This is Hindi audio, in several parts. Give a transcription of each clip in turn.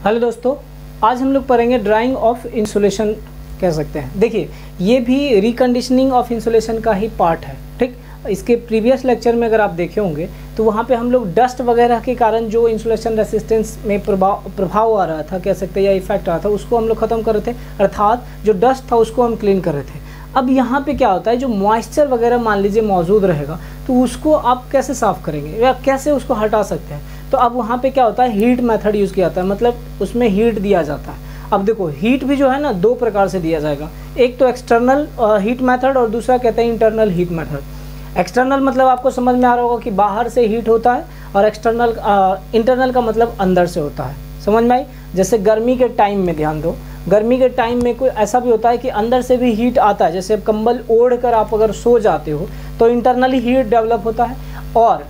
हेलो दोस्तों, आज हम लोग पढ़ेंगे ड्राइंग ऑफ इंसुलेशन कह सकते हैं। देखिए, ये भी रिकंडीशनिंग ऑफ इंसुलेशन का ही पार्ट है। ठीक, इसके प्रीवियस लेक्चर में अगर आप देखे होंगे तो वहाँ पे हम लोग डस्ट वगैरह के कारण जो इंसुलेशन रेसिस्टेंस में प्रभाव आ रहा था, कह सकते हैं, या इफेक्ट आ रहा था, उसको हम लोग ख़त्म कर रहे थे। अर्थात जो डस्ट था उसको हम क्लीन कर रहे थे। अब यहाँ पे क्या होता है, जो मॉइस्चर वगैरह मान लीजिए मौजूद रहेगा तो उसको आप कैसे साफ़ करेंगे या कैसे उसको हटा सकते हैं। तो अब वहाँ पे क्या होता है, हीट मेथड यूज़ किया जाता है, मतलब उसमें हीट दिया जाता है। अब देखो, हीट भी जो है ना दो प्रकार से दिया जाएगा, एक तो एक्सटर्नल हीट मेथड और दूसरा कहते हैं इंटरनल हीट मेथड। एक्सटर्नल मतलब आपको समझ में आ रहा होगा कि बाहर से हीट होता है, और एक्सटर्नल इंटरनल का मतलब अंदर से होता है। समझ में आई? जैसे गर्मी के टाइम में ध्यान दो, गर्मी के टाइम में कोई ऐसा भी होता है कि अंदर से भी हीट आता है। जैसे कंबल ओढ़ कर आप अगर सो जाते हो तो इंटरनली हीट डेवलप होता है, और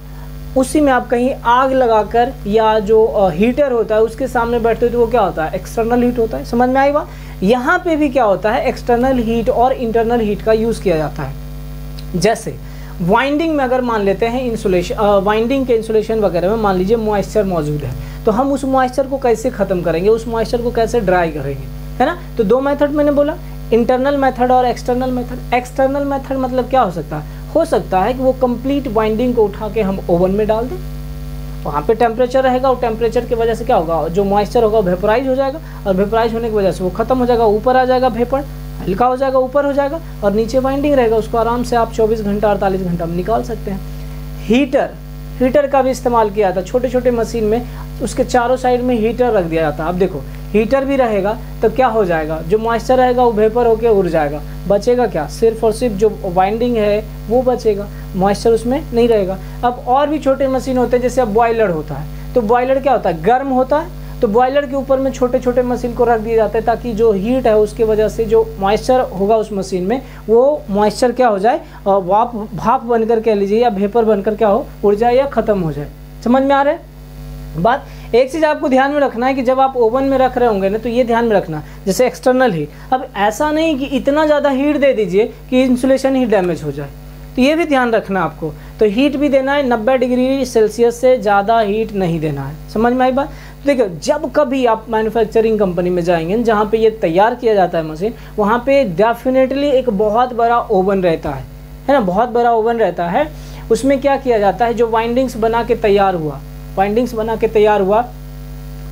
उसी में आप कहीं आग लगाकर या जो हीटर होता है उसके सामने बैठते हो तो वो क्या होता है, एक्सटर्नल हीट होता है। समझ में आई बात? यहाँ पे भी क्या होता है, एक्सटर्नल हीट और इंटरनल हीट का यूज़ किया जाता है। जैसे वाइंडिंग में अगर मान लेते हैं इंसुलेशन, वाइंडिंग के इंसुलेशन वगैरह में मान लीजिए मॉइस्चर मौजूद है, तो हम उस मॉइस्चर को कैसे ख़त्म करेंगे, उस मॉइस्चर को कैसे ड्राई करेंगे, है ना। तो दो मेथड मैंने बोला, इंटरनल मेथड और एक्सटर्नल मेथड। एक्सटर्नल मेथड मतलब क्या हो सकता है कि वो कंप्लीट वाइंडिंग को उठा के हम ओवन में डाल दें, वहाँ पे टेम्परेचर रहेगा, और टेम्परेचर की वजह से क्या होगा, जो मॉइस्चर होगा वो वेपोराइज हो जाएगा, और वेपोराइज होने की वजह से वो खत्म हो जाएगा, ऊपर आ जाएगा, वेपर हल्का हो जाएगा, ऊपर हो जाएगा, और नीचे वाइंडिंग रहेगा, उसको आराम से आप 24 घंटा 48 घंटा में निकाल सकते हैं। हीटर का भी इस्तेमाल किया जाता है छोटे छोटे मशीन में, उसके चारों साइड में हीटर रख दिया जाता है। अब देखो, हीटर भी रहेगा तो क्या हो जाएगा, जो मॉइस्चर रहेगा वो वेपर होके उड़ जाएगा, बचेगा क्या, सिर्फ और सिर्फ जो वाइंडिंग है वो बचेगा, मॉइस्चर उसमें नहीं रहेगा। अब और भी छोटे मशीन होते हैं, जैसे अब बॉयलर होता है, तो बॉयलर क्या होता है, गर्म होता है, तो बॉयलर के ऊपर में छोटे छोटे मशीन को रख दिए जाते हैं, ताकि जो हीट है उसकी वजह से जो मॉइस्चर होगा उस मशीन में, वो मॉइस्चर क्या हो जाए, भाप बनकर कह लीजिए या वेपर बनकर क्या हो, उड़ जाए या ख़त्म हो जाए। समझ में आ रहा है बात? एक चीज़ आपको ध्यान में रखना है कि जब आप ओवन में रख रहे होंगे ना, तो ये ध्यान में रखना, जैसे एक्सटर्नल हीट, अब ऐसा नहीं कि इतना ज़्यादा हीट दे दीजिए कि इंसुलेशन ही डैमेज हो जाए, तो ये भी ध्यान रखना आपको। तो हीट भी देना है, 90 डिग्री सेल्सियस से ज़्यादा हीट नहीं देना है। समझ में आई बात? देखो, जब कभी आप मैन्युफैक्चरिंग कंपनी में जाएंगे जहाँ पे ये तैयार किया जाता है मशीन, वहाँ पे डेफिनेटली एक बहुत बड़ा ओवन रहता है ना, बहुत बड़ा ओवन रहता है। उसमें क्या किया जाता है, जो वाइंडिंग्स बना के तैयार हुआ,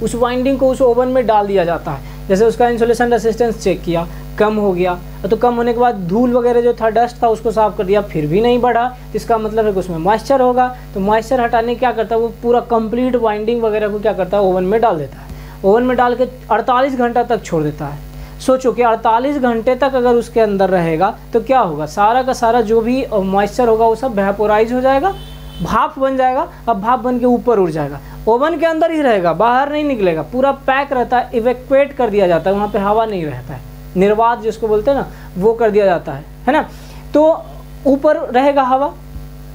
उस वाइंडिंग को उस ओवन में डाल दिया जाता है। जैसे उसका इंसुलेशन रेसिस्टेंस चेक किया, कम हो गया, तो कम होने के बाद धूल वगैरह जो था, डस्ट था, उसको साफ कर दिया, फिर भी नहीं बढ़ा, इसका मतलब है कि उसमें मॉइस्चर होगा। तो मॉइस्चर हटाने क्या करता है, वो पूरा कंप्लीट वाइंडिंग वगैरह को क्या करता है, ओवन में डाल देता है। ओवन में डाल के 48 घंटा तक छोड़ देता है। सोचो कि 48 घंटे तक अगर उसके अंदर रहेगा तो क्या होगा, सारा का सारा जो भी मॉइस्चर होगा वो सब वेपोराइज हो जाएगा, भाप बन जाएगा। अब भाप बन के ऊपर उड़ जाएगा, ओवन के अंदर ही रहेगा, बाहर नहीं निकलेगा, पूरा पैक रहता है, इवैक्यूएट कर दिया जाता है, वहाँ पे हवा नहीं रहता है, निर्वात जिसको बोलते हैं ना, वो कर दिया जाता है ना। तो ऊपर रहेगा हवा,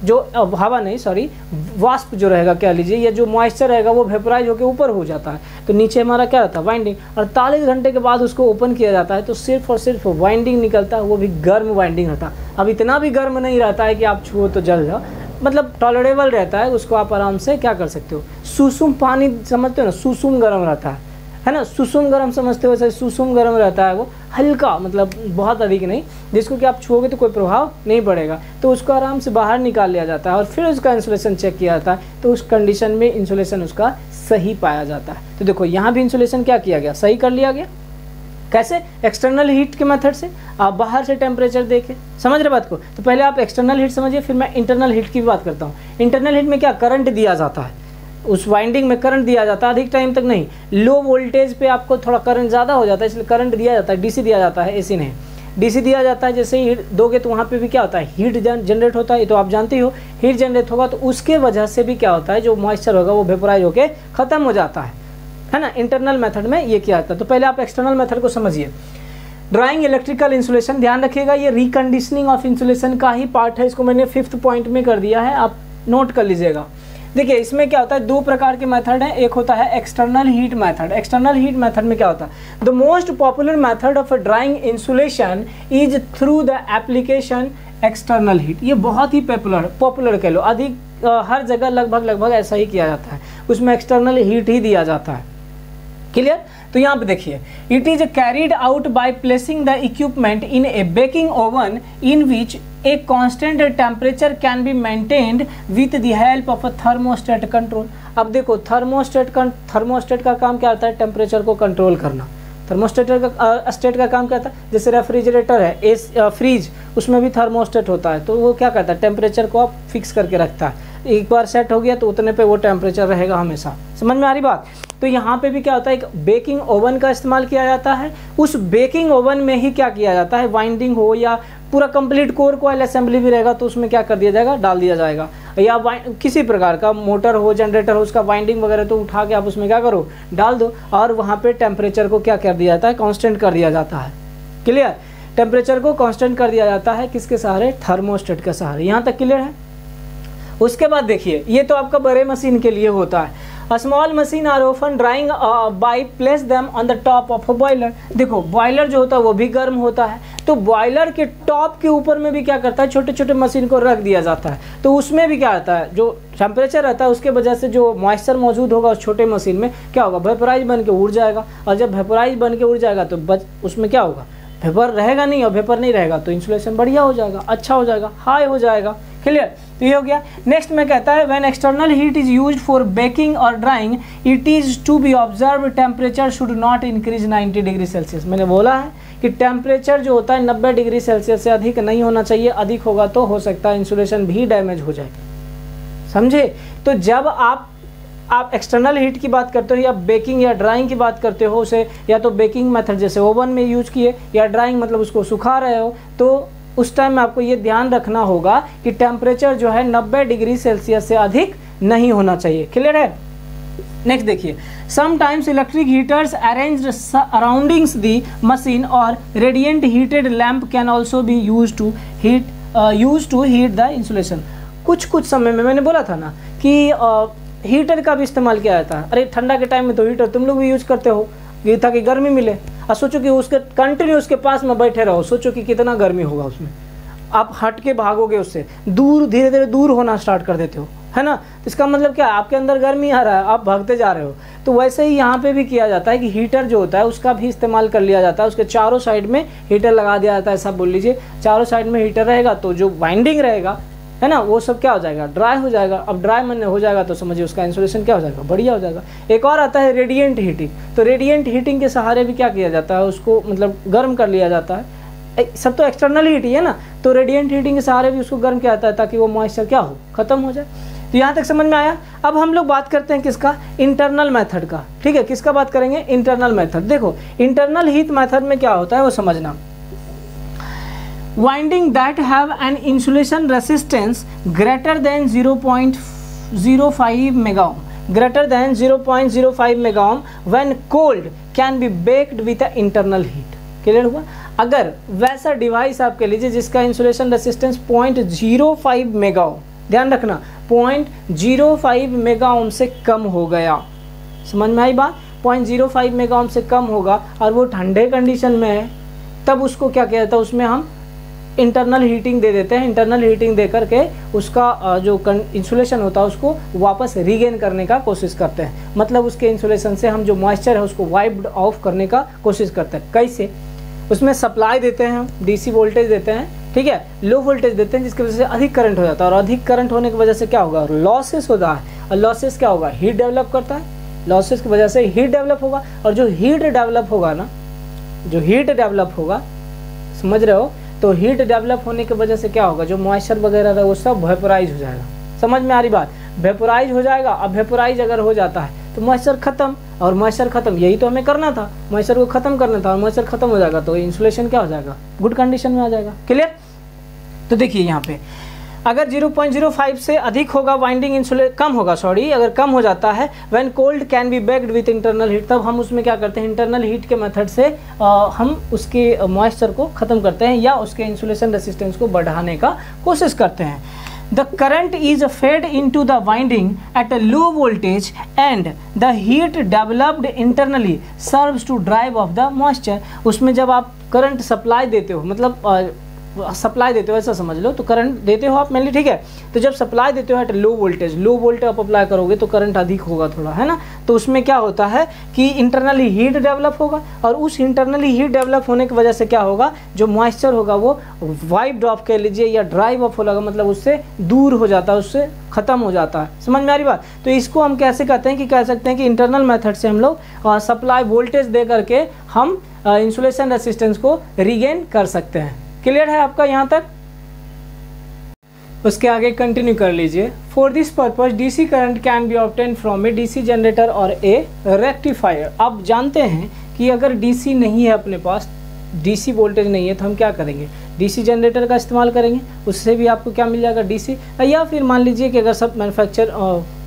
जो हवा नहीं सॉरी वाष्प जो रहेगा कह लीजिए, या जो मॉइस्चर रहेगा वो वेपोराइज होकर ऊपर हो जाता है। तो नीचे हमारा क्या रहता है, वाइंडिंग। 48 घंटे के बाद उसको ओपन किया जाता है तो सिर्फ और सिर्फ वाइंडिंग निकलता है, वो भी गर्म वाइंडिंग रहता है। अब इतना भी गर्म नहीं रहता है कि आप छुओ तो जल जाओ, मतलब टॉलरेबल रहता है, उसको आप आराम से क्या कर सकते हो। सुसुम पानी समझते हो ना, सुसुम गर्म रहता है ना, सुसुम गर्म समझते हो, वैसे सुसुम गर्म रहता है, वो हल्का, मतलब बहुत अधिक नहीं, जिसको कि आप छुओगे तो कोई प्रभाव नहीं पड़ेगा। तो उसको आराम से बाहर निकाल लिया जाता है और फिर उसका इंसुलेशन चेक किया जाता है, तो उस कंडीशन में इंसुलेशन उसका सही पाया जाता है। तो देखो, यहाँ भी इंसुलेशन क्या किया गया, सही कर लिया गया। कैसे? एक्सटर्नल हीट के मेथड से, आप बाहर से टेम्परेचर देके, समझ रहे बात को। तो पहले आप एक्सटर्नल हीट समझिए, फिर मैं इंटरनल हीट की भी बात करता हूँ। इंटरनल हीट में क्या, करंट दिया जाता है, उस वाइंडिंग में करंट दिया जाता है, अधिक टाइम तक नहीं, लो वोल्टेज पे आपको थोड़ा करंट ज़्यादा हो जाता है, इसलिए करंट दिया जाता है, डीसी दिया जाता है, एसी नहीं, डीसी दिया जाता है। जैसे हीट दोगे तो वहाँ पे भी क्या होता है, हीट जनरेट होता है, ये तो आप जानते हो, हीट जनरेट होगा तो उसके वजह से भी क्या होता है, जो मॉइस्चर होगा वो वेपोराइज होकर ख़त्म हो जाता है ना। इंटरनल मेथड में ये किया जाता है। तो पहले आप एक्सटर्नल मेथड को समझिए। ड्राइंग इलेक्ट्रिकल इंसुलेशन, ध्यान रखिएगा, ये रिकंडीशनिंग ऑफ इंसुलेशन का ही पार्ट है, इसको मैंने 5th पॉइंट में कर दिया है, आप नोट कर लीजिएगा। देखिए, इसमें क्या होता है, दो प्रकार के मेथड हैं, एक होता है external heat method. External heat method में क्या होता है, the most popular method of drying insulation is through the application external heat. ये बहुत ही पॉपुलर कह लो, अधिक हर जगह लगभग ऐसा ही किया जाता है, उसमें एक्सटर्नल हीट ही दिया जाता है। क्लियर। तो यहाँ पे देखिए, it is carried out by placing the equipment in A baking oven in which a constant temperature can be maintained with the help of a thermostat control. अब देखो थर्मोस्टेट का काम क्या होता है, टेम्परेचर को कंट्रोल करना। थर्मोस्टेट का काम क्या था, जैसे रेफ्रिजरेटर है, फ्रीज, उसमें भी थर्मोस्टेट होता है, तो वो क्या करता है, टेम्परेचर को आप फिक्स करके रखता है। एक बार सेट हो गया तो उतने पे वो टेम्परेचर रहेगा हमेशा। समझ में आ रही बात। तो यहाँ पे भी क्या होता है, एक बेकिंग ओवन का इस्तेमाल किया जाता है। उस बेकिंग ओवन में ही क्या किया जाता है, वाइंडिंग हो या पूरा कंप्लीट कोर कॉइल असेंबली भी रहेगा तो उसमें क्या कर दिया जाएगा, डाल दिया जाएगा। या किसी प्रकार का मोटर हो, जनरेटर हो, उसका वाइंडिंग वगैरह तो उठा के आप उसमें क्या करो, डाल दो, और वहाँ पे टेम्परेचर को क्या कर दिया जाता है, कांस्टेंट कर दिया जाता है। क्लियर। टेम्परेचर को कांस्टेंट कर दिया जाता है किसके सहारे, थर्मोस्टेट के सहारे। यहाँ तक क्लियर है। उसके बाद देखिए, ये तो आपका बड़े मशीन के लिए होता है। A small machine are often drying by place them on the top of a boiler। देखो बॉयलर जो होता है वो भी गर्म होता है, तो बॉयलर के टॉप के ऊपर में भी क्या करता है, छोटे छोटे मशीन को रख दिया जाता है। तो उसमें भी क्या आता है, जो टेम्परेचर रहता है उसके वजह से जो मॉइस्चर मौजूद होगा उस छोटे मशीन में क्या होगा, वेपराइज बन के उड़ जाएगा। और जब वेपराइज बन के उड़ जाएगा तो उसमें क्या होगा, वेपर रहेगा नहीं, और वेपर नहीं रहेगा तो इंसुलेशन बढ़िया हो जाएगा, अच्छा हो जाएगा, हाई हो जाएगा। क्लियर। तो ये हो गया। नेक्स्ट में कहता है when external heat is used for baking और drying it is to be observe temperature should not increase 90 degree Celsius. मैंने बोला है कि टेम्परेचर जो होता है 90 डिग्री सेल्सियस से अधिक नहीं होना चाहिए, अधिक होगा तो हो सकता है इंसुलेशन भी डैमेज हो जाए। समझे। तो जब आप एक्सटर्नल हीट की बात करते हो या बेकिंग या ड्राइंग की बात करते हो उसे, या तो बेकिंग मेथड जैसे ओवन में यूज किए, या ड्राइंग मतलब उसको सुखा रहे हो, तो उस टाइम में आपको ये ध्यान रखना होगा कि टेम्परेचर जो है 90 डिग्री सेल्सियस से अधिक नहीं होना चाहिए। क्लियर है। नेक्स्ट देखिए, sometimes electric heaters arranged surroundings the machine और radiant heated lamp can also be use to heat the insulation. कुछ समय में मैंने बोला था ना कि हीटर का भी इस्तेमाल किया जाता है। अरे ठंडा के टाइम में तो हीटर तुम लोग भी यूज करते हो ताकि गर्मी मिले। और सोचो कि उसके कंटिन्यू उसके पास में बैठे रहो, सोचो कि कितना गर्मी होगा उसमें। आप हट के भागोगे उससे, दूर धीरे धीरे दूर होना स्टार्ट कर देते हो, है ना। तो इसका मतलब क्या, आपके अंदर गर्मी आ रहा है, आप भागते जा रहे हो। तो वैसे ही यहाँ पे भी किया जाता है कि हीटर जो होता है उसका भी इस्तेमाल कर लिया जाता है। उसके चारों साइड में हीटर लगा दिया जाता है, सब बोल लीजिए चारों साइड में हीटर रहेगा, तो जो वाइंडिंग रहेगा है ना वो सब क्या हो जाएगा, ड्राई हो जाएगा। अब ड्राई मन हो जाएगा तो समझिए उसका इंसुलेशन क्या हो जाएगा, बढ़िया हो जाएगा। एक और आता है रेडिएंट हीटिंग। तो रेडिएंट हीटिंग के सहारे भी क्या किया जाता है, उसको मतलब गर्म कर लिया जाता है। सब तो एक्सटर्नल हीट ही है ना, तो रेडिएंट हीटिंग के सहारे भी उसको गर्म किया जाता है ताकि वो मॉइस्चर क्या हो, खत्म हो जाए। तो यहाँ तक समझ में आया। अब हम लोग बात करते हैं किसका, इंटरनल मेथड का। ठीक है, किसका बात करेंगे, इंटरनल मेथड। देखो इंटरनल हीट मेथड में क्या होता है वो समझना। Winding that have an insulation resistance greater than 0.05 megaohm, greater than 0.05 megaohm when cold can be baked with a internal heat। Clear हुआ। अगर वैसा डिवाइस आप कह लीजिए जिसका इंसुलेशन रेसिस्टेंस 0.05 मेगाओम, ध्यान रखना 0.05 मेगाओम से कम हो गया, समझ में आई बात। 0.05 मेगाओम से कम होगा और वो ठंडे कंडीशन में है, तब उसको क्या किया जाता है, उसमें हम इंटरनल हीटिंग दे देते हैं। इंटरनल हीटिंग दे करके उसका जो इंसुलेशन होता है उसको वापस रीगेन करने का कोशिश करते हैं। मतलब उसके इंसुलेशन से हम जो मॉइस्चर है उसको वाइप्ड ऑफ करने का कोशिश करते हैं। कैसे, उसमें सप्लाई देते हैं, हम डीसी वोल्टेज देते हैं, ठीक है, लो वोल्टेज देते हैं, जिसकी वजह से अधिक करंट हो जाता है। और अधिक करंट होने की वजह से क्या होगा, लॉसेस होता है। और लॉसेस क्या होगा, हीट डेवलप करता है। लॉसेस की वजह से हीट डेवलप होगा, और जो हीट डेवलप होगा ना, जो हीट डेवलप होगा, समझ रहे हो, तो हीट डेवलप होने की वजह से क्या होगा, जो मॉइस्चर वगैरह है वो सब वेपोराइज हो जाएगा। समझ में आ रही बात, वेपोराइज हो जाएगा। अब वेपोराइज अगर हो जाता है तो मॉइस्चर खत्म, और मॉइस्चर खत्म, यही तो हमें करना था, मॉइस्चर को खत्म करना था, और मॉइस्चर खत्म हो जाएगा तो इंसुलेशन क्या हो जाएगा, गुड कंडीशन में आ जाएगा। क्लियर। तो देखिए यहाँ पे अगर 0.05 से अधिक होगा वाइंडिंग इंसुलेशन, कम होगा सॉरी, अगर कम हो जाता है, when cold can be baked with internal heat, तब हम उसमें क्या करते हैं, इंटरनल हीट के मेथड से हम उसके मॉइस्चर को खत्म करते हैं या उसके इंसुलेशन रेसिस्टेंस को बढ़ाने का कोशिश करते हैं। The current is fed into the winding at a low voltage and the heat developed internally serves to drive off the moisture. उसमें जब आप करंट सप्लाई देते हो, मतलब सप्लाई देते हो ऐसा समझ लो, तो करंट देते हो आप मेनली, ठीक है। तो जब सप्लाई देते हो एट लो वोल्टेज आप अप्लाई करोगे तो करंट अधिक होगा थोड़ा, है ना। तो उसमें क्या होता है कि इंटरनली हीट डेवलप होगा, और उस इंटरनली हीट डेवलप होने की वजह से क्या होगा, जो मॉइस्चर होगा वो वाइप ड्रॉप कह लीजिए या ड्राई अप होगा, मतलब उससे दूर हो जाता है, उससे ख़त्म हो जाता है। समझ में आ रही बात। तो इसको हम कैसे कहते हैं कि कह सकते हैं कि इंटरनल मेथड से हम लोग सप्लाई वोल्टेज दे करके हम इंसुलेशन रेसिस्टेंस को रीगेन कर सकते हैं। क्लियर है आपका यहाँ तक। उसके आगे कंटिन्यू कर लीजिए। For this purpose DC current can be obtain from A DC generator और ए रेक्टिफायर। आप जानते हैं कि अगर डीसी नहीं है अपने पास, डीसी वोल्टेज नहीं है, तो हम क्या करेंगे, डीसी जनरेटर का इस्तेमाल करेंगे, उससे भी आपको क्या मिल जाएगा, डीसी। या फिर मान लीजिए कि अगर सब मैन्युफैक्चर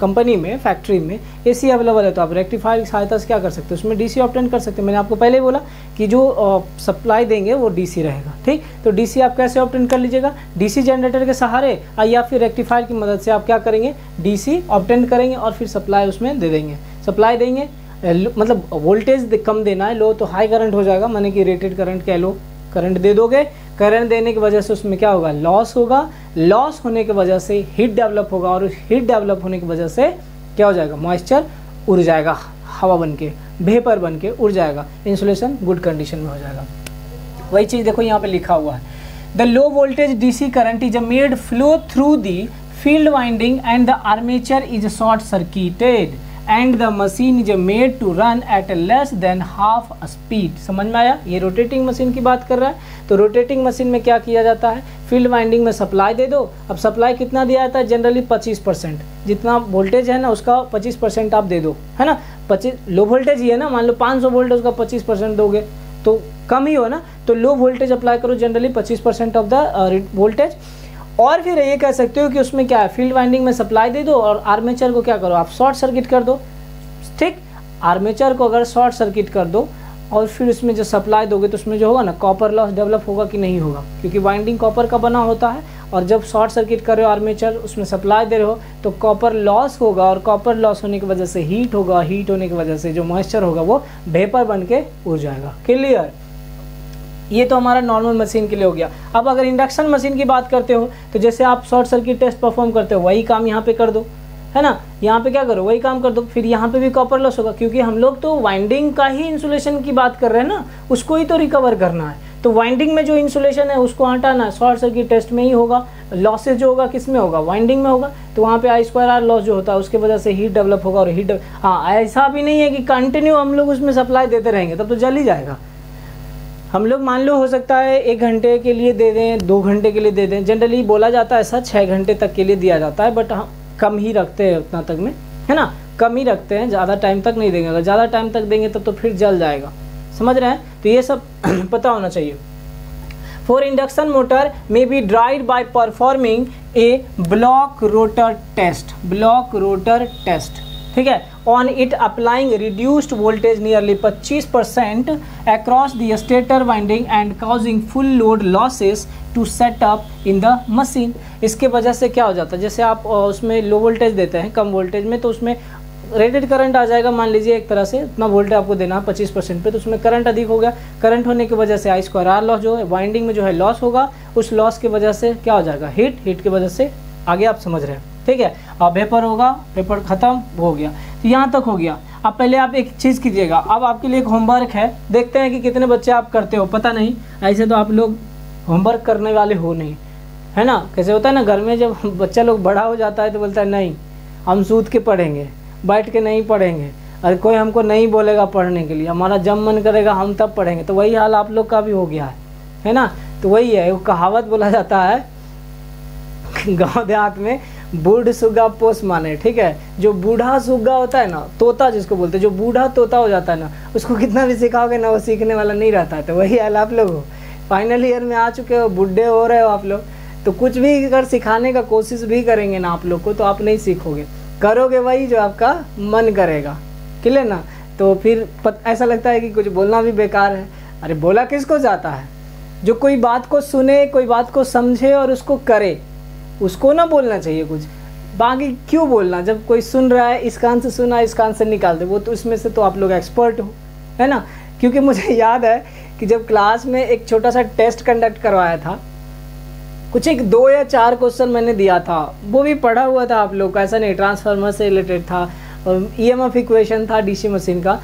कंपनी में, फैक्ट्री में एसी अवेलेबल है, तो आप रेक्टिफायर की सहायता से क्या कर सकते हो, उसमें डीसी ऑब्टेन कर सकते हैं। मैंने आपको पहले ही बोला कि जो सप्लाई देंगे वो डीसी रहेगा, ठीक। तो डीसी आप कैसे ऑब्टेन कर लीजिएगा, डीसी जनरेटर के सहारे या फिर रेक्टिफायर की मदद से आप क्या करेंगे, डीसी ऑब्टेन करेंगे और फिर सप्लाई उसमें दे देंगे। सप्लाई देंगे मतलब वोल्टेज कम देना है, लो तो हाई करंट हो जाएगा, माने कि रेटेड करंट कह लो, करंट दे दोगे, करंट देने की वजह से उसमें क्या होगा, लॉस होगा, लॉस होने की वजह से हीट डेवलप होगा, और उस हीट डेवलप होने की वजह से क्या हो जाएगा, मॉइस्चर उड़ जाएगा, हवा बन के, वेपर बन के उड़ जाएगा, इंसुलेशन गुड कंडीशन में हो जाएगा। वही चीज़ देखो यहाँ पे लिखा हुआ है, the low voltage DC current is made flow through the field winding and the armature is short circuited and the machine is made to run at less than half speed. समझ में आया, ये रोटेटिंग मशीन की बात कर रहा है। तो रोटेटिंग मशीन में क्या किया जाता है, फील्ड वाइंडिंग में सप्लाई दे दो। अब सप्लाई कितना दिया जाता है, जनरली 25%, जितना वोल्टेज है ना उसका 25% आप दे दो, है ना। 25 लो वोल्टेज ही है ना, मान लो 500 वोल्ट, उसका 25% दोगे तो कम ही हो ना। तो लो वोल्टेज अप्लाई करो, जनरली 25% ऑफ द वोल्टेज। और फिर ये कह सकते हो कि उसमें क्या है, फील्ड वाइंडिंग में सप्लाई दे दो और आर्मेचर को क्या करो, आप शॉर्ट सर्किट कर दो, ठीक। आर्मेचर को अगर शॉर्ट सर्किट कर दो और फिर उसमें जो सप्लाई दोगे तो उसमें जो होगा ना, कॉपर लॉस डेवलप होगा कि नहीं होगा, क्योंकि वाइंडिंग कॉपर का बना होता है। और जब शॉर्ट सर्किट कर रहे हो आर्मेचर, उसमें सप्लाई दे रहे हो, तो कॉपर लॉस होगा, और कॉपर लॉस होने की वजह से हीट होगा, हीट होने की वजह से जो मॉइस्चर होगा वो वेपर बन के उड़ जाएगा। क्लियर। ये तो हमारा नॉर्मल मशीन के लिए हो गया। अब अगर इंडक्शन मशीन की बात करते हो, तो जैसे आप शॉर्ट सर्किट टेस्ट परफॉर्म करते हो, वही काम यहाँ पे कर दो, है ना। यहाँ पे क्या करो, वही काम कर दो, फिर यहाँ पे भी कॉपर लॉस होगा, क्योंकि हम लोग तो वाइंडिंग का ही इंसुलेशन की बात कर रहे हैं ना, उसको ही तो रिकवर करना है। तो वाइंडिंग में जो इंसुलेशन है उसको हटाना है, शॉर्ट सर्किट टेस्ट में ही होगा। लॉसेज जो होगा किस में होगा, वाइंडिंग में होगा। तो वहाँ पे I2R लॉस जो होता है उसके वजह से हीट डेवलप होगा, और हीट, हाँ ऐसा भी नहीं है कि कंटिन्यू हम लोग उसमें सप्लाई देते रहेंगे, तब तो जल ही जाएगा। हम लोग मान लो हो सकता है 1 घंटे के लिए दे दें, 2 घंटे के लिए दे दें, जनरली बोला जाता है ऐसा 6 घंटे तक के लिए दिया जाता है, बट हम कम ही रखते हैं उतना तक में, है ना, कम ही रखते हैं, ज़्यादा टाइम तक नहीं देंगे। अगर ज़्यादा टाइम तक देंगे तब तो फिर जल जाएगा, समझ रहे हैं। तो ये सब पता होना चाहिए। For induction motor may be dried by performing a block rotor test, block rotor test, ठीक है, on it applying reduced voltage nearly 25% across the stator winding and causing full load losses to set up in the machine. इसके वजह से क्या हो जाता है, जैसे आप उसमें लो वोल्टेज देते हैं कम वोल्टेज में, तो उसमें रेटेड करंट आ जाएगा, मान लीजिए एक तरह से उतना वोल्टेज आपको देना है 25% पे, तो उसमें करंट अधिक हो गया। करंट होने की वजह से I2R लॉस जो है वाइंडिंग में जो है लॉस होगा, उस लॉस की वजह से क्या हो जाएगा, हीट की वजह से, आगे आप समझ रहे हैं, ठीक है। अब वेपर होगा, वेपर खत्म हो गया। तो यहाँ तक हो गया। अब पहले आप एक चीज़ कीजिएगा, अब आपके लिए एक होमवर्क है, देखते हैं कि कितने बच्चे आप करते हो, पता नहीं, ऐसे तो आप लोग होमवर्क करने वाले हो नहीं, है ना। कैसे होता है ना, घर में जब बच्चा लोग बड़ा हो जाता है तो बोलता है नहीं हम सूत के पढ़ेंगे, बैठ के नहीं पढ़ेंगे, और कोई हमको नहीं बोलेगा पढ़ने के लिए, हमारा जब मन करेगा हम तब पढ़ेंगे। तो वही हाल आप लोग का भी हो गया है ना। तो वही है, वो कहावत बोला जाता है गाँव देहात में, बूढ़ सुग्गा पोस माने, ठीक है। जो बूढ़ा सुग्गा होता है ना, तोता जिसको बोलते हैं, जो बूढ़ा तोता हो जाता है ना, उसको कितना भी सिखाओगे ना वो सीखने वाला नहीं रहता है। तो वही हाल आप लोग हो, फाइनल ईयर में आ चुके हो, बूढ़े हो रहे हो आप लोग, तो कुछ भी अगर सिखाने का कोशिश भी करेंगे ना आप लोग को, तो आप नहीं सीखोगे, करोगे वही जो आपका मन करेगा, क्लियर ना। तो फिर ऐसा लगता है कि कुछ बोलना भी बेकार है। अरे बोला किसको जाता है, जो कोई बात को सुने, कोई बात को समझे और उसको करे, उसको ना बोलना चाहिए कुछ। बाकी क्यों बोलना, जब कोई सुन रहा है, इस कान से सुना, इस कान से निकाल दे, वो तो इसमें से तो आप लोग एक्सपर्ट हो, है ना। क्योंकि मुझे याद है कि जब क्लास में एक छोटा सा टेस्ट कंडक्ट करवाया था, कुछ एक 2 या 4 क्वेश्चन मैंने दिया था, वो भी पढ़ा हुआ था आप लोग का, ऐसा नहीं, ट्रांसफार्मर से रिलेटेड था, ईएमएफ इक्वेशन था डीसी मशीन का।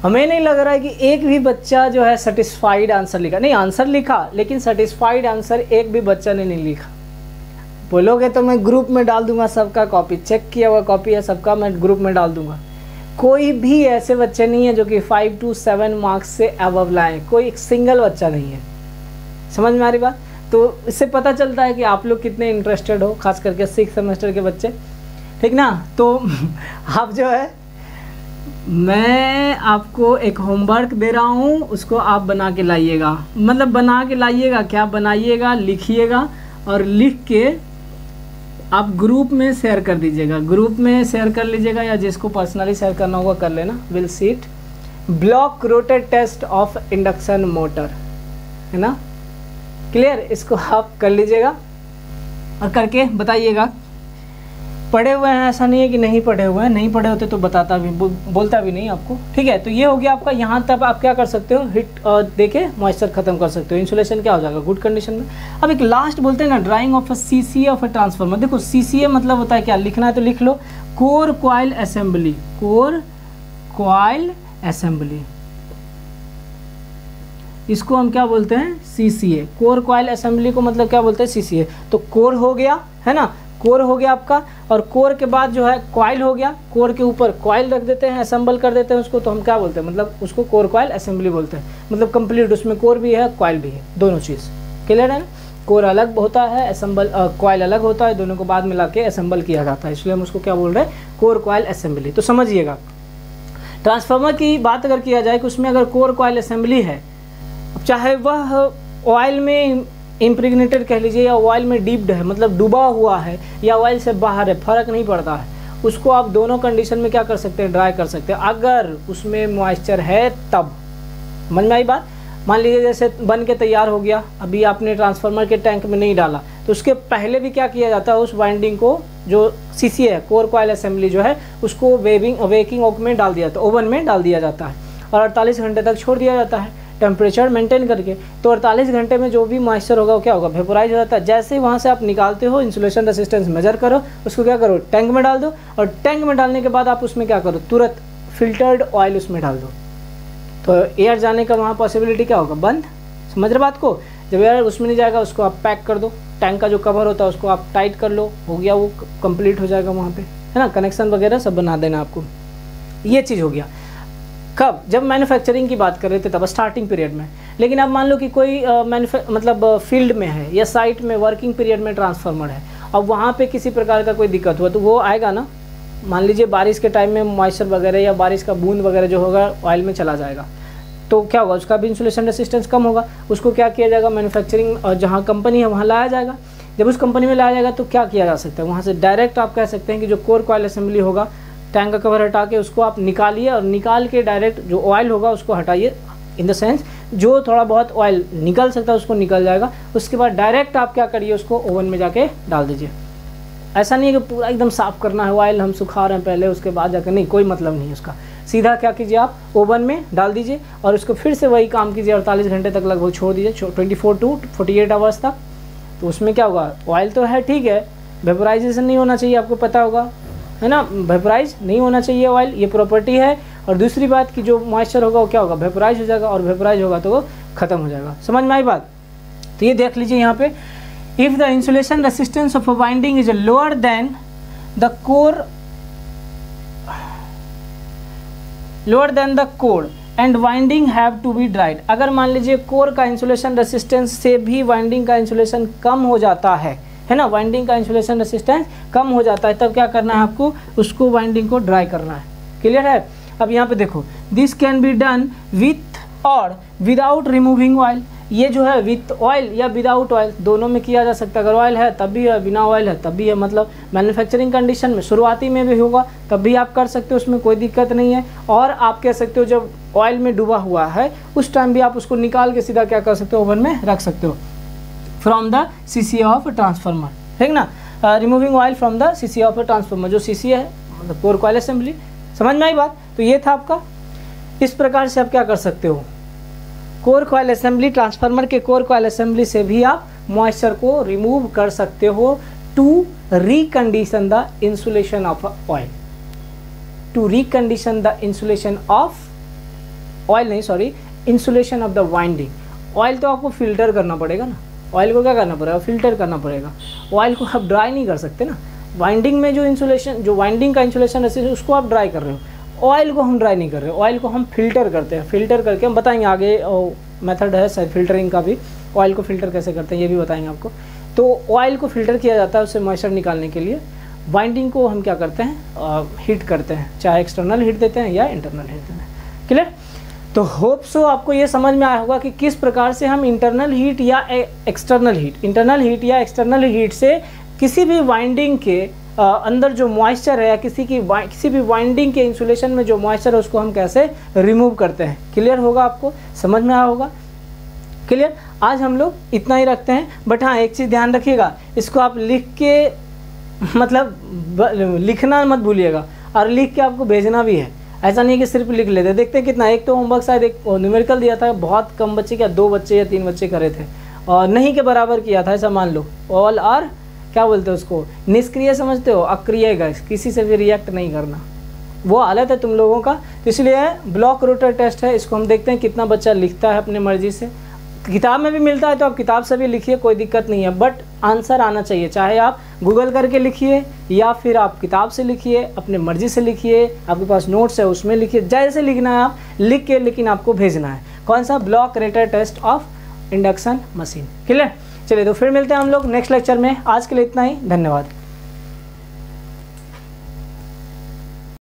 हमें नहीं लग रहा है कि एक भी बच्चा जो है सेटिस्फाइड आंसर लिखा, नहीं आंसर लिखा लेकिन सेटिस्फाइड आंसर एक भी बच्चा ने नहीं लिखा। बोलोगे तो मैं ग्रुप में डाल दूंगा सबका कॉपी, चेक किया हुआ कॉपी है सबका, मैं ग्रुप में डाल दूंगा। कोई भी ऐसे बच्चे नहीं है जो कि 5 to 7 मार्क्स से अबव लाएं, कोई एक सिंगल बच्चा नहीं है। समझ में आ रही बात? तो इससे पता चलता है कि आप लोग कितने इंटरेस्टेड हो, खास करके 6th सेमेस्टर के बच्चे, ठीक ना। तो आप जो है, मैं आपको एक होमवर्क दे रहा हूँ, उसको आप बना के लाइएगा। मतलब बना के लाइएगा क्या, बनाइएगा, लिखिएगा और लिख के आप ग्रुप में शेयर कर दीजिएगा, ग्रुप में शेयर कर लीजिएगा या जिसको पर्सनली शेयर करना होगा कर लेना। Will seat block rotate test of induction motor, है ना, क्लियर। इसको आप कर लीजिएगा और करके बताइएगा। पढ़े हुए हैं ऐसा नहीं है कि नहीं पढ़े हुए हैं, नहीं पढ़े होते तो बताता भी, बोलता भी नहीं आपको, ठीक है। तो ये हो गया आपका। यहाँ तक आप क्या कर सकते हो, हिट देके मॉइस्चर खत्म कर सकते हो, इंसुलेशन क्या हो जाएगा गुड कंडीशन में। अब एक लास्ट बोलते हैं ना, drying of a CCA of a transformer. देखो सीसीए मतलब होता है क्या, लिखना है तो लिख लो, core coil assembly, core coil assembly, इसको हम क्या बोलते हैं, सीसीए। कोर कॉइल असेंबली को मतलब क्या बोलते हैं, सीसीए। तो कोर हो गया, है ना, कोर हो गया आपका, और कोर के बाद जो है कॉइल हो गया, कोर के ऊपर कॉइल रख देते हैं, असेंबल कर देते हैं उसको, तो हम क्या बोलते हैं, मतलब उसको कोर कॉइल असेंबली बोलते हैं। मतलब कंप्लीट उसमें कोर भी है कॉइल भी है, दोनों चीज़ क्लियर है ना। कोर अलग होता है, असेंबल कॉइल अलग होता है, दोनों को बाद मिला के असेंबल किया जाता है, इसलिए हम उसको क्या बोल रहे हैं, कोर कॉइल असेंबली। तो समझिएगा, ट्रांसफार्मर की बात अगर किया जाए कि उसमें अगर कोर कॉइल असेंबली है, चाहे वह ऑयल में इम्प्रेग्नेटेड कह लीजिए या ऑयल में डीप्ड है, मतलब डूबा हुआ है, या ऑयल से बाहर है, फर्क नहीं पड़ता है, उसको आप दोनों कंडीशन में क्या कर सकते हैं, ड्राई कर सकते हैं, अगर उसमें मॉइस्चर है तब। समझ में आई बात। मान लीजिए जैसे बन के तैयार हो गया, अभी आपने ट्रांसफार्मर के टैंक में नहीं डाला, तो उसके पहले भी क्या किया जाता है, उस वाइंडिंग को, जो सीसीए है, कोर कॉइल असेंबली जो है, उसको वेकिंग ओक में डाल दिया जाता है, ओवन में डाल दिया जाता है, और 48 घंटे तक छोड़ दिया जाता है टेम्परेचर मेंटेन करके। तो 48 घंटे में जो भी मॉइस्चर होगा वो क्या होगा, वेपोराइज हो जाता है। जैसे ही वहाँ से आप निकालते हो, इंसुलेशन रेसिस्टेंस मेजर करो, उसको क्या करो, टैंक में डाल दो, और टैंक में डालने के बाद आप उसमें क्या करो, तुरंत फिल्टर्ड ऑयल उसमें डाल दो, तो एयर जाने का वहाँ पॉसिबिलिटी क्या होगा, बंद। समझ रहे बात को। जब एयर उसमें नहीं जाएगा, उसको आप पैक कर दो, टैंक का जो कवर होता है उसको आप टाइट कर लो, हो गया, वो कंप्लीट हो जाएगा वहाँ पे, है ना, कनेक्शन वगैरह सब बना देना आपको। ये चीज़ हो गया। कब, जब मैन्युफैक्चरिंग की बात कर रहे थे तब, स्टार्टिंग पीरियड में। लेकिन अब मान लो कि कोई मतलब फील्ड में है या साइट में वर्किंग पीरियड में ट्रांसफार्मर है, अब वहाँ पे किसी प्रकार का कोई दिक्कत हुआ तो वो आएगा ना। मान लीजिए बारिश के टाइम में मॉइस्चर वगैरह या बारिश का बूंद वगैरह जो होगा ऑयल में चला जाएगा, तो क्या होगा, उसका भी इंसुलेशन रेसिस्टेंस कम होगा। उसको क्या किया जाएगा, मैन्युफैक्चरिंग जहाँ कंपनी है वहाँ लाया जाएगा। जब उस कंपनी में लाया जाएगा तो क्या किया जा सकता है, वहाँ से डायरेक्ट आप कह सकते हैं कि जो कोर कॉइल असेंबली होगा, टैंक का कवर हटा के उसको आप निकालिए, और निकाल के डायरेक्ट जो ऑयल होगा उसको हटाइए, इन द सेंस जो थोड़ा बहुत ऑयल निकल सकता है उसको निकल जाएगा। उसके बाद डायरेक्ट आप क्या करिए, उसको ओवन में जाके डाल दीजिए। ऐसा नहीं है कि पूरा एकदम साफ़ करना है ऑयल, हम सुखा रहे हैं पहले उसके बाद जाकर, नहीं, कोई मतलब नहीं है उसका। सीधा क्या कीजिए, आप ओवन में डाल दीजिए और उसको फिर से वही काम कीजिए, 48 घंटे तक लगभग छोड़ दीजिए, 24 to 48 आवर्स तक। तो उसमें क्या होगा, ऑयल तो है ठीक है, वेपोराइजेशन नहीं होना चाहिए, आपको पता होगा, है ना, वेपोराइज नहीं होना चाहिए ऑयल, ये प्रॉपर्टी है। और दूसरी बात कि जो मॉइस्चर होगा वो क्या होगा, वेपोराइज हो जाएगा, और वेपोराइज होगा तो वो खत्म हो जाएगा। समझ में आई बात। तो ये देख लीजिए यहाँ पे, if the insulation resistance of a winding is lower than the core and winding have to be dried. अगर मान लीजिए कोर का इंसुलेशन रेसिस्टेंस से भी वाइंडिंग का इंसुलेशन कम हो जाता है ना, वाइंडिंग का इंसुलेशन रेसिस्टेंस कम हो जाता है, तब क्या करना है आपको, उसको वाइंडिंग को ड्राई करना है। क्लियर है। अब यहाँ पे देखो, this can be done with और विदाउट रिमूविंग ऑयल। ये जो है विथ ऑयल या विदाउट ऑयल दोनों में किया जा सकता है। अगर ऑयल है तब भी है, बिना ऑयल है तब भी है, मतलब मैन्युफैक्चरिंग कंडीशन में शुरुआती में भी होगा तब भी आप कर सकते हो, उसमें कोई दिक्कत नहीं है। और आप कह सकते हो जब ऑयल में डूबा हुआ है उस टाइम भी आप उसको निकाल के सीधा क्या कर सकते हो, ओवन में रख सकते हो, from the CCA of transformer, ठीक ना, removing oil from the CCA of transformer. जो सीसीए है मतलब कोर कॉइल असेंबली। समझ में आई बात। तो ये था आपका। इस प्रकार से आप क्या कर सकते हो, कोर कॉइल असेंबली, ट्रांसफार्मर के कोर कॉइल असेंबली से भी आप मॉइस्चर को रिमूव कर सकते हो to recondition the insulation of oil, to recondition the insulation of oil, नहीं sorry, insulation of the winding. Oil तो आपको फिल्टर करना पड़ेगा ना, ऑयल को क्या करना पड़ेगा, फिल्टर करना पड़ेगा। ऑयल को आप ड्राई नहीं कर सकते ना, वाइंडिंग में जो इंसुलेशन, जो वाइंडिंग का इंसुलेशन है उसको आप ड्राई कर रहे हो, ऑयल को हम ड्राई नहीं कर रहे हो, ऑयल को हम फिल्टर करते हैं। फिल्टर करके हम बताएंगे आगे, मेथड है शायद फिल्टरिंग का भी, ऑयल को फिल्टर कैसे करते हैं ये भी बताएंगे आपको। तो ऑयल को फिल्टर किया जाता है उससे मॉइस्चर निकालने के लिए। वाइंडिंग को हम क्या करते हैं, हीट करते हैं, चाहे एक्सटर्नल हीट देते हैं या इंटरनल हीट देते हैं। क्लियर? तो होप सो आपको ये समझ में आया होगा कि किस प्रकार से हम इंटरनल हीट या एक्सटर्नल हीट, इंटरनल हीट या एक्सटर्नल हीट से किसी भी वाइंडिंग के अंदर जो मॉइस्चर है या किसी भी वाइंडिंग के इंसुलेशन में जो मॉइस्चर है उसको हम कैसे रिमूव करते हैं। क्लियर होगा, आपको समझ में आया होगा। क्लियर? आज हम लोग इतना ही रखते हैं, बट हाँ एक चीज़ ध्यान रखिएगा, इसको आप लिख के मतलब लिखना मत भूलिएगा, और लिख के आपको भेजना भी है। ऐसा नहीं कि सिर्फ लिख लेते। देखते हैं कितना, एक तो होमवर्क शायद एक न्यूमेरिकल दिया था, बहुत कम बच्चे, क्या 2 बच्चे या 3 बच्चे करे थे, और नहीं के बराबर किया था, ऐसा मान लो। ऑल आर क्या बोलते हो उसको, निष्क्रिय समझते हो, अक्रिय गैस, किसी से भी रिएक्ट नहीं करना, वो हालत है तुम लोगों का। इसलिए ब्लॉक रोटर टेस्ट है, इसको हम देखते हैं कितना बच्चा लिखता है अपने मर्जी से। किताब में भी मिलता है तो आप किताब से भी लिखिए, कोई दिक्कत नहीं है, बट आंसर आना चाहिए। चाहे आप गूगल करके लिखिए या फिर आप किताब से लिखिए, अपने मर्जी से लिखिए, आपके पास नोट्स है उसमें लिखिए, जैसे लिखना है आप लिख के, लेकिन आपको भेजना है कौन सा, block rotor test of induction machine. Clear? चलिए तो फिर मिलते हैं हम लोग नेक्स्ट लेक्चर में। आज के लिए इतना ही, धन्यवाद।